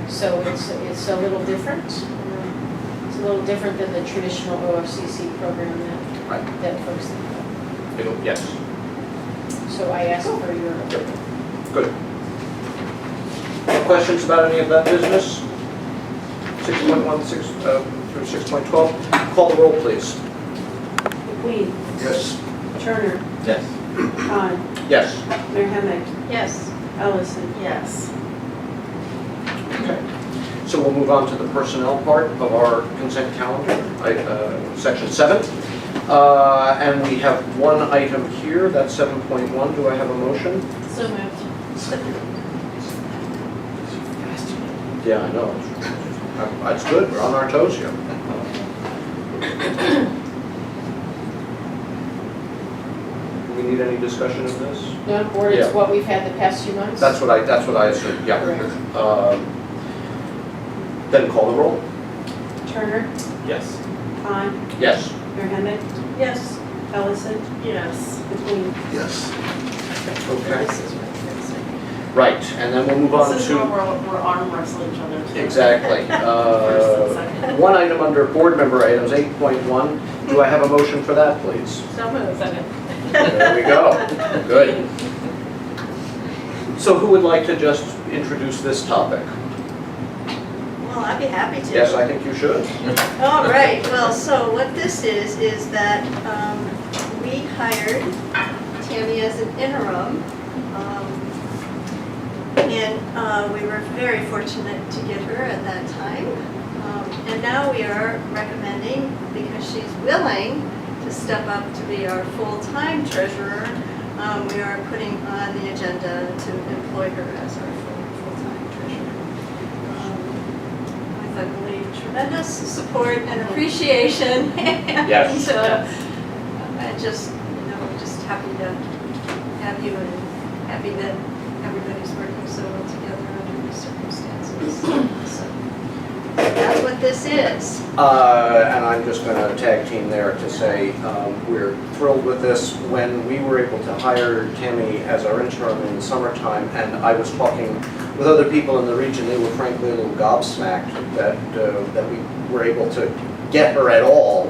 So it's a little different. It's a little different than the traditional OFCC program Right. that folks think of. Yes, So I ask for your approval. good. Any questions about any of that business? 6.1, through 6.12. Call the roll, please. McQueen, Yes. Turner, Yes. Khan, Yes. Mayor Hemmick, Yes. Ellison. Yes. Okay. So we'll move on to the personnel part of our consent calendar, section 7. And we have one item here, that's 7.1. Do I have a motion? So moved. Yeah, I know. That's good, we're on our toes here. Do we need any discussion of this? No, board is Yeah. what we've had the past few months? That's what I assumed, yeah. Correct. Then call the roll. Turner, Yes. Khan, Yes. Mayor Hemmick, Yes. Ellison, Yes. McQueen. Yes. Okay. Right, and then we'll move on This is where to, we're arm wrestling each other too. exactly. First and second. One item under board member items, 8.1. Do I have a motion for that, please? So moved. Second. There we go. Good. So who would like to just introduce this topic? Well, I'd be happy to. Yes, I think you should. All right, well, so what this is that we hired Tammy as an interim. And we were very fortunate to get her at that time. And now we are recommending, because she's willing to step up to be our full-time treasurer, we are putting on the agenda to employ her as our full-time treasurer. With, I believe, tremendous support and appreciation. Yes. And just, just happy to have you and happy that everybody's working so well together under these circumstances. So that's what this is. And I'm just going to tag team there to say we're thrilled with this. When we were able to hire Tammy as our interim in the summertime, and I was talking with other people in the region, they were frankly a little gobsmacked that we were able to get her at all.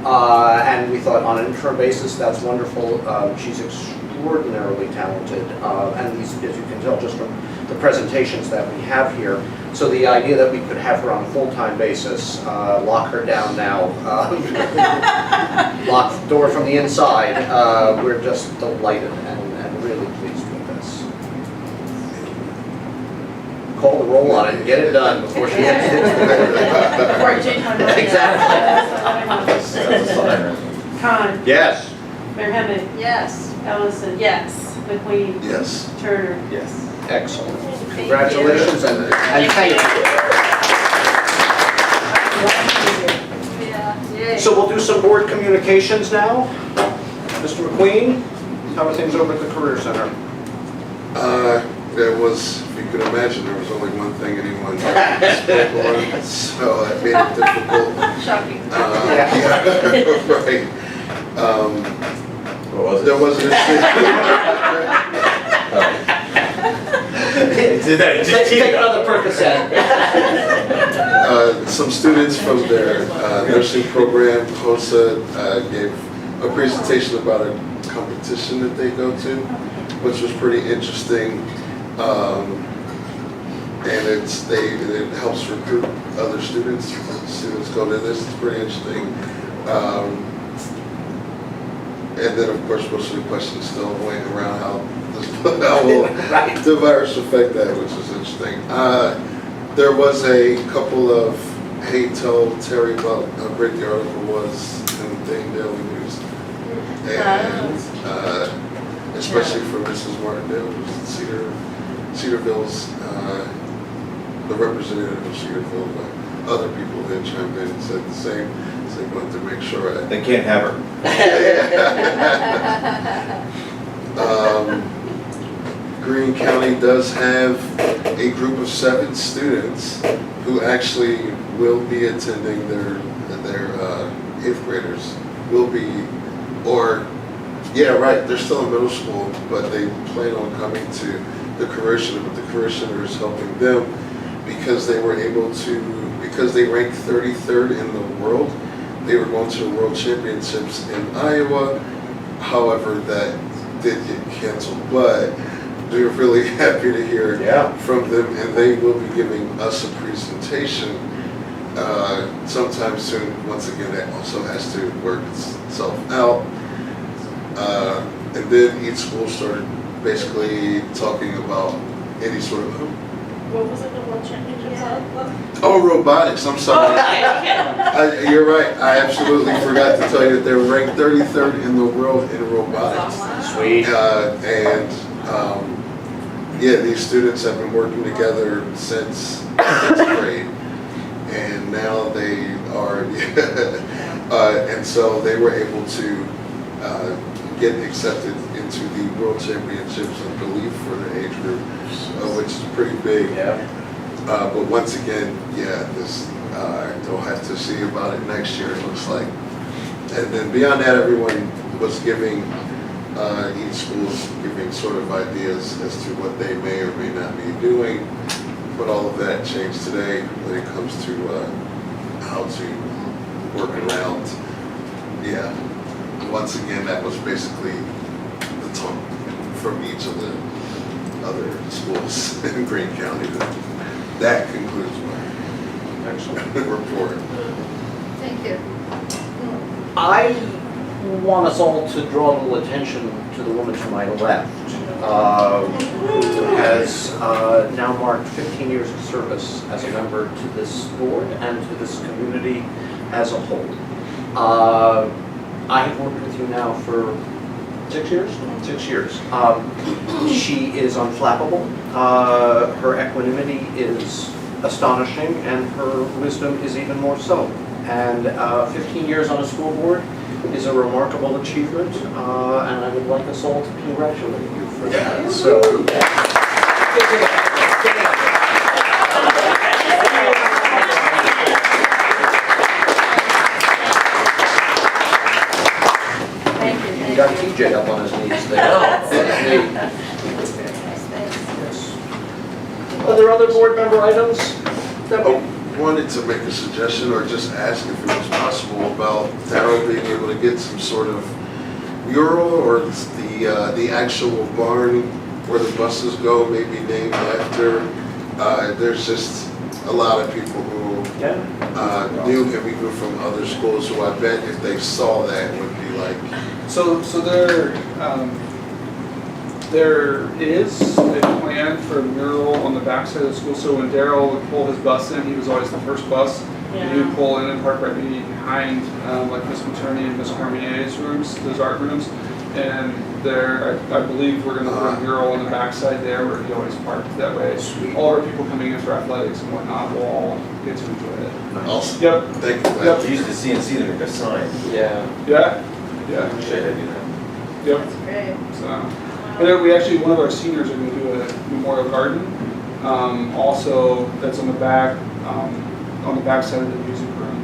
And we thought on an interim basis, that's wonderful. She's extraordinarily talented, and as you can tell just from the presentations that we have here. So the idea that we could have her on a full-time basis, lock her down now, lock the door from the inside, we're just delighted and really pleased with this. Call the roll on it and get it done before she gets Before I change my mind. Exactly. Khan, Yes. Mayor Hemmick, Yes. Ellison. Yes. McQueen. Yes. Turner. Yes. Excellent. Thank Congratulations and thank you. Yeah. Yay. So we'll do some board communications now. Mr. McQueen, how are things over at the Career Center? There was, if you could imagine, there was only one thing anyone spoke on, so that made it difficult. Shocking. Yeah, right. What was it? There wasn't Take another Percocet. some students from their nursing program, HOSA, gave a presentation about a competition that they go to, which was pretty interesting. And it helps recruit other students. Students go to this, it's pretty interesting. And then, of course, most of the questions still going around how will the virus affect that, which is interesting. There was a couple of, hey, tell Terry about how great the article was in the thing, Daily News. And especially for Mrs. Martindale, who's Cedarville's, the representative of Cedarville, but other people then chimed in and said the same. So they wanted to make sure. They can't have her. Greene County does have a group of 7 students who actually will be attending their 8th graders will be, or yeah, right, they're still in middle school, but they plan on coming to the Commissioner, but the Commissioner is helping them because they were able to, because they ranked 33rd in the world. They were going to the World Championships in Iowa. However, that did get canceled, but we're really happy to hear from them, and they will be giving us a presentation sometime soon. Once again, that also has to work itself out. And then each school started basically talking about any sort of What was it, the World Championships of? oh, robotics, I'm sorry. You're right, I absolutely forgot to tell you that they were ranked 33rd in the world in robotics. Sweet. Yeah, these students have been working together since 6th grade, and now they are, and so they were able to get accepted into the World Championships, I believe, for the age group, which is pretty big. But once again, yeah, this they'll have to see about it next year, it looks like. And then beyond that, everyone was giving, each school is giving sort of ideas as to what they may or may not be doing. But all of that changed today when it comes to how to work around. Yeah, once again, that was basically the talk from each of the other schools in Greene County. That concludes my report. Thank you. I want us all to draw a little attention to the woman to my left, who has now marked 15 years of service as a member to this board and to this community as a whole. I have worked with you now for 6 years? 6 years. She is unflappable. Her equanimity is astonishing, and her wisdom is even more so. And 15 years on a school board is a remarkable achievement, and I would like us all to congratulate you for that. So, you got TJ up on his knees there. Yes. Are there other board member items? Wanted to make a suggestion or just ask if it was possible about Darrell being able to get some sort of mural or the actual barn where the buses go, maybe named after. There's just a lot of people who knew him even from other schools who I bet if they saw that would be like. So there is a plan for a mural on the backside of the school. So when Darrell would pull his bus in, he was always the first bus. And he would pull in and park right behind like Miss Materney and Miss Cormier's rooms, those art rooms. And there, I believe we're going to put a mural on the backside there where he always parked that way. Sweet. All our people coming in for athletics and whatnot will all get to enjoy it. Awesome. Yep. Thank you. Yep. We used to see them make a sign. Yeah. Yeah. Wish I had do that. Yep. That's great. So, and then we actually, one of our seniors are going to do a memorial garden. Also, that's on the back side of the music room.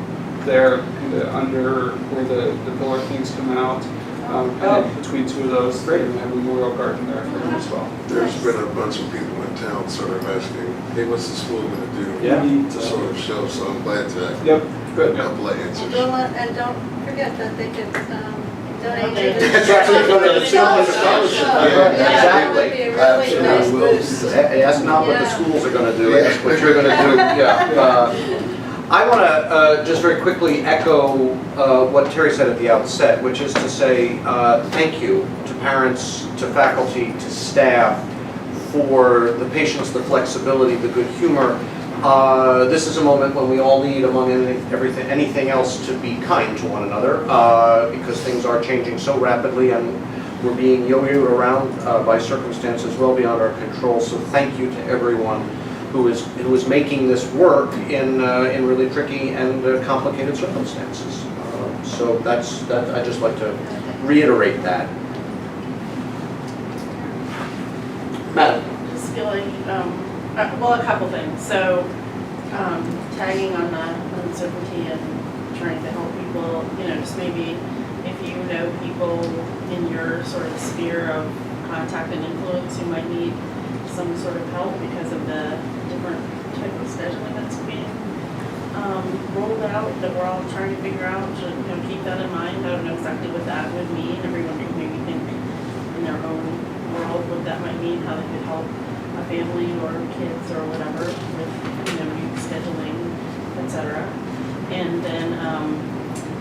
There, kind of under where the pillar things come out. And then between two of those, we're going to have a memorial garden there for them as well. There's been a bunch of people in town sort of asking, hey, what's the school going to do to sort of show? So I'm glad to Yep. get a couple of answers. And don't forget that they could donate to the. That's right, go to the children's scholarship. Yeah, that would Exactly. be a really nice boost. Ask not what the schools are going to do, ask what you're going to do. Yeah. I want to just very quickly echo what Terry said at the outset, which is to say thank you to parents, to faculty, to staff for the patience, the flexibility, the good humor. This is a moment when we all need, among anything else, to be kind to one another because things are changing so rapidly and we're being yo-yoed around by circumstances well beyond our control. So thank you to everyone who is making this work in really tricky and complicated circumstances. So I'd just like to reiterate that. Madam. Just feeling, well, a couple things. So, tagging on the uncertainty and trying to help people, just maybe if you know people in your sort of sphere of contact and influence who might need some sort of help because of the different type of scheduling that's being rolled out, that we're all trying to figure out, to keep that in mind. I don't know exactly what that would mean. Everyone could maybe think in their own world what that might mean, how they could help a family or kids or whatever with new scheduling, etc. And then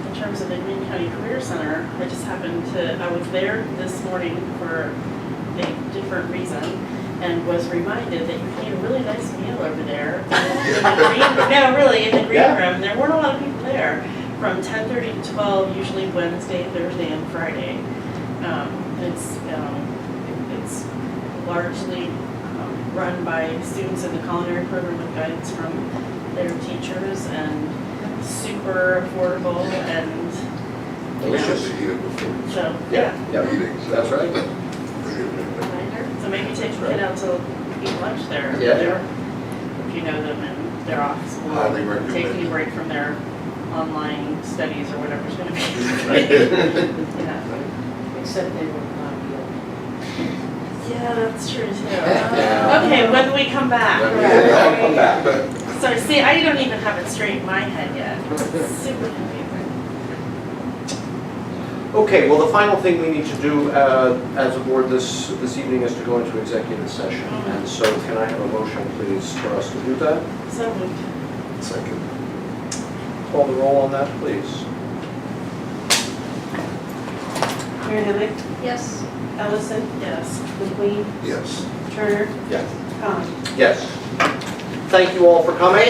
in terms of the Green County Career Center, I just happened to, I was there this morning for a different reason and was reminded that you can eat a really nice meal over there. In the green room. There weren't a lot of people there from 10:30 to 12, usually Wednesday, Thursday, and Friday. It's largely run by students in the culinary program with guidance from their teachers and super affordable and Delicious to eat it before. so, Yeah. Meetings. That's right. reminder. So maybe take a kid out to eat lunch there. Yeah. If you know them and they're off school. Highly recommend. Taking a break from their online studies or whatever's gonna be. Yeah. Except they will not be open. Yeah, that's true too. Yeah. Okay, when do we come back? I'll come back. Sorry, see, I don't even have it straight in my head yet. It's super confusing. Okay, well, the final thing we need to do as a board this evening is to go into executive session. And so can I have a motion, please, for us to do that? So moved. Second. Call the roll on that, please. Mary Henley, Yes. Ellison, Yes. McQueen, Yes. Turner, Yes. Khan. Yes. Thank you all for coming.